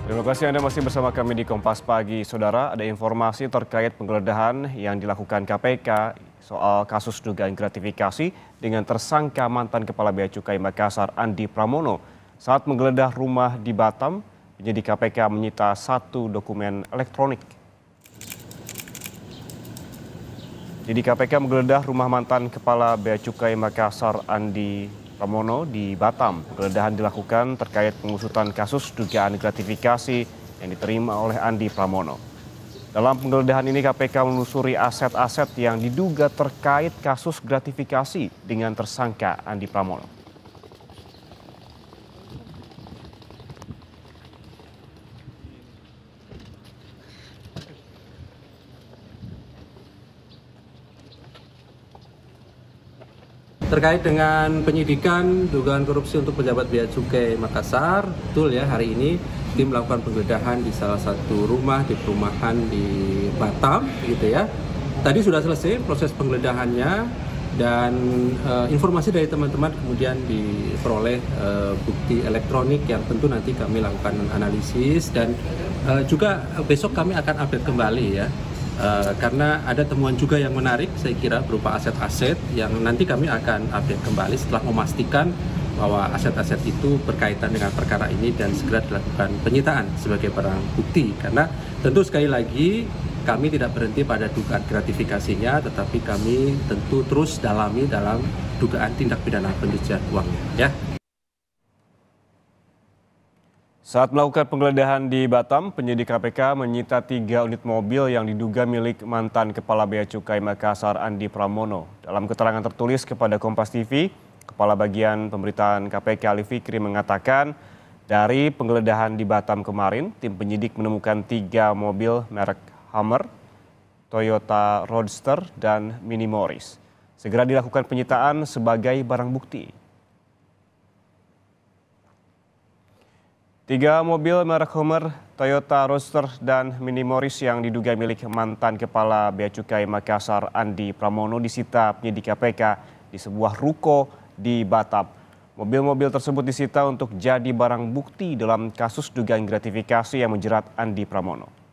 Terima kasih Anda masih bersama kami di Kompas Pagi. Saudara, ada informasi terkait penggeledahan yang dilakukan KPK soal kasus dugaan gratifikasi dengan tersangka mantan Kepala Bea Cukai Makassar Andi Pramono. Saat menggeledah rumah di Batam, penyidik KPK menyita 1 dokumen elektronik. Penyidik KPK menggeledah rumah mantan Kepala Bea Cukai Makassar Andi Pramono di Batam. Penggeledahan dilakukan terkait pengusutan kasus dugaan gratifikasi yang diterima oleh Andi Pramono. Dalam penggeledahan ini KPK menelusuri aset-aset yang diduga terkait kasus gratifikasi dengan tersangka Andi Pramono. Terkait dengan penyidikan dugaan korupsi untuk pejabat Bea Cukai Makassar, betul ya, hari ini tim melakukan penggeledahan di salah satu rumah di perumahan di Batam, gitu ya. Tadi sudah selesai proses penggeledahannya dan informasi dari teman-teman kemudian diperoleh bukti elektronik yang tentu nanti kami lakukan analisis dan juga besok kami akan update kembali ya. Karena ada temuan juga yang menarik saya kira berupa aset-aset yang nanti kami akan update kembali setelah memastikan bahwa aset-aset itu berkaitan dengan perkara ini dan segera dilakukan penyitaan sebagai barang bukti. Karena tentu sekali lagi kami tidak berhenti pada dugaan gratifikasinya, tetapi kami tentu terus dalami dalam dugaan tindak pidana pencucian uangnya ya. Saat melakukan penggeledahan di Batam, penyidik KPK menyita 3 unit mobil yang diduga milik mantan Kepala Bea Cukai Makassar Andi Pramono. Dalam keterangan tertulis kepada Kompas TV, Kepala Bagian Pemberitaan KPK Ali Fikri mengatakan, dari penggeledahan di Batam kemarin, tim penyidik menemukan 3 mobil merek Hummer, Toyota Roadster, dan Mini Morris. Segera dilakukan penyitaan sebagai barang bukti. 3 mobil merek Hummer, Toyota Roadster, dan Mini Morris yang diduga milik mantan Kepala Bea Cukai Makassar Andi Pramono disita penyidik KPK di sebuah ruko di Batam. Mobil-mobil tersebut disita untuk jadi barang bukti dalam kasus dugaan gratifikasi yang menjerat Andi Pramono.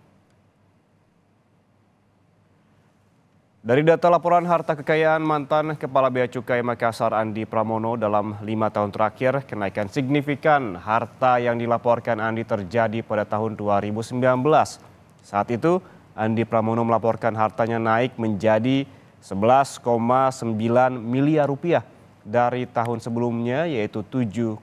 Dari data laporan harta kekayaan mantan Kepala Bea Cukai Makassar Andi Pramono dalam 5 tahun terakhir, kenaikan signifikan harta yang dilaporkan Andi terjadi pada tahun 2019. Saat itu, Andi Pramono melaporkan hartanya naik menjadi 11,9 miliar rupiah dari tahun sebelumnya yaitu 7,3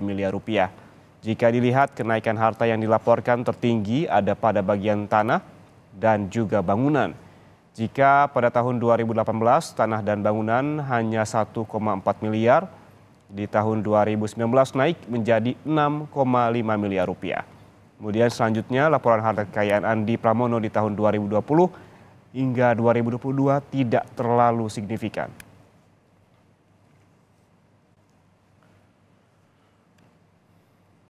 miliar rupiah. Jika dilihat, kenaikan harta yang dilaporkan tertinggi ada pada bagian tanah dan juga bangunan. Jika pada tahun 2018 tanah dan bangunan hanya 1,4 miliar, di tahun 2019 naik menjadi 6,5 miliar rupiah. Kemudian selanjutnya laporan harta kekayaan Andi Pramono di tahun 2020 hingga 2022 tidak terlalu signifikan.